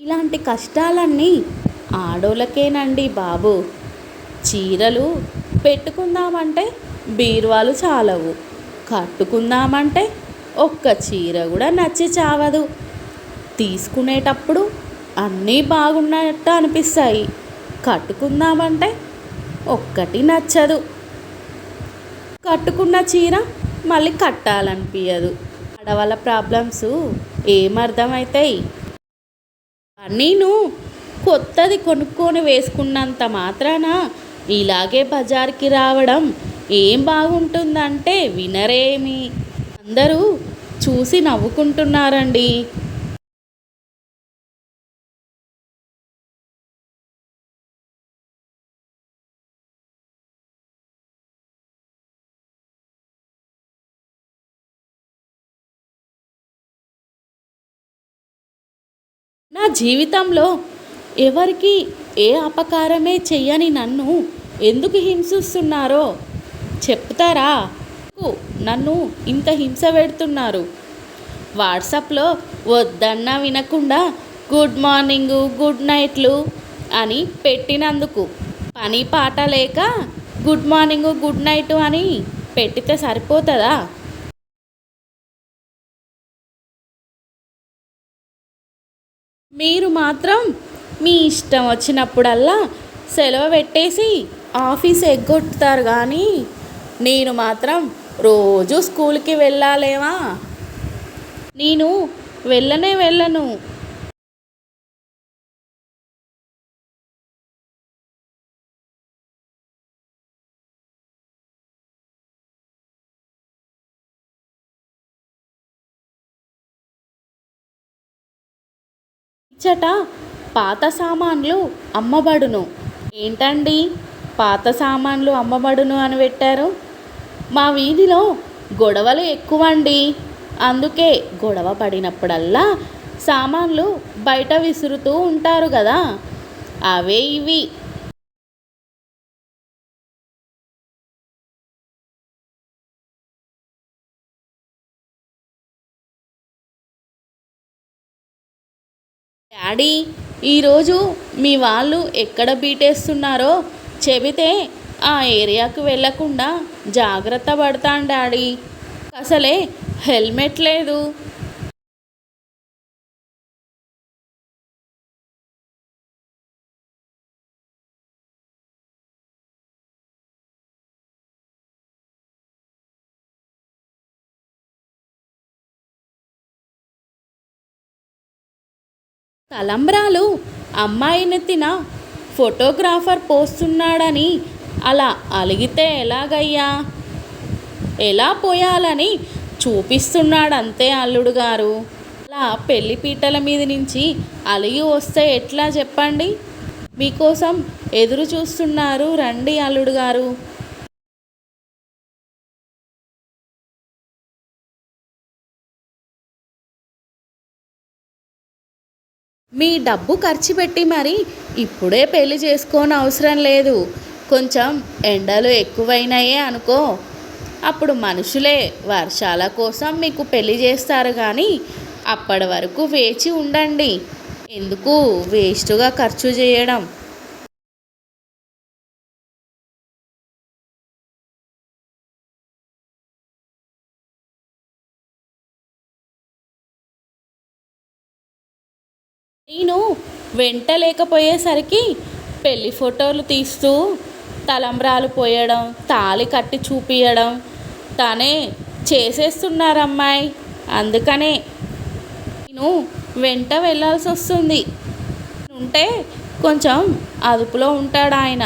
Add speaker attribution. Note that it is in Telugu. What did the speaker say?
Speaker 1: ఇలాంటి కష్టాలన్నీ ఆడోళ్ళకేనండి బాబు. చీరలు పెట్టుకుందామంటే బీరువాలు చాలవు, కట్టుకుందామంటే ఒక్క చీర కూడా నచ్చి చావదు. తీసుకునేటప్పుడు అన్నీ బాగున్నట్టు అనిపిస్తాయి, కట్టుకుందామంటే ఒక్కటి నచ్చదు. కట్టుకున్న చీర మళ్ళీ కట్టాలనిపించదు. ఆడవాళ్ళ ప్రాబ్లమ్స్ ఏమర్థమవుతాయి? నేను కొత్తది కొనుక్కొని వేసుకున్నంత మాత్రాన ఇలాగే బజార్కి రావడం ఏం బాగుంటుందంటే వినరేమి. అందరూ చూసి నవ్వుకుంటున్నారండి. నా జీవితంలో ఎవరికి ఏ అపకారమే చెయ్యని నన్ను ఎందుకు హింసిస్తున్నారో చెప్తారా? నన్ను ఇంత హింస పెడుతున్నారు. వాట్సాప్లో వద్దన్నా వినకుండా గుడ్ మార్నింగు గుడ్ నైట్లు అని పెట్టినందుకు, పని పాట లేక గుడ్ మార్నింగు గుడ్ నైట్ అని పెట్టితే సరిపోతుందా? మీరు మాత్రం మీ ఇష్టం వచ్చినప్పుడల్లా సెలవు పెట్టేసి ఆఫీస్ ఎగ్గొట్టుతారు, కానీ నేను మాత్రం రోజు స్కూల్కి వెళ్ళాలేమా? నేను వెళ్ళను. ఇచ్చట పాత సామాన్లు అమ్మబడును. ఏంటండి పాత సామాన్లు అమ్మబడును అని పెట్టారు? మా వీధిలో గొడవలు ఎక్కువండి. అందుకే గొడవ పడినప్పుడల్లా సామాన్లు బయట విసురుతూ ఉంటారు కదా, అవే ఇవి. డాడీ, ఈరోజు మీ వాళ్ళు ఎక్కడ బీటేస్తున్నారో చెబితే ఆ ఏరియాకు వెళ్ళకుండా జాగ్రత్త పడతాను డాడీ. అసలే హెల్మెట్ లేదు. తలంబ్రాలు అమ్మాయినెత్తిన ఫోటోగ్రాఫర్ పోస్తున్నాడని అలా అలిగితే ఎలాగయ్యా? ఎలా పోయాలని చూపిస్తున్నాడంతే అల్లుడు గారు. అలా పెళ్లిపీటల మీద నుంచి అలిగి వస్తే ఎట్లా చెప్పండి? మీకోసం ఎదురు చూస్తున్నారు, రండి అల్లుడు గారు. మీ డబ్బు ఖర్చు పెట్టి మరి ఇప్పుడే పెళ్లి చేసుకోని అవసరం లేదు. కొంచెం ఎండలు ఎక్కువైనాయే అనుకో, అప్పుడు మనుషులే వర్షాల కోసం మీకు పెళ్లి చేస్తారు, కానీ అప్పటి వరకు వేచి ఉండండి. ఎందుకు వేస్ట్గా ఖర్చు చేయడం? నేను వెంట లేకపోయేసరికి పెళ్లి ఫోటోలు తీస్తూ తలంబ్రాలు పోయడం, తాళి కట్టి చూపించడం తనే చేసేస్తున్నారమ్మాయి. అందుకనే నేను వెంట వెళ్ళాల్సి వస్తుంది. ఉంటే కొంచెం అదుపులో ఉంటాడు ఆయన.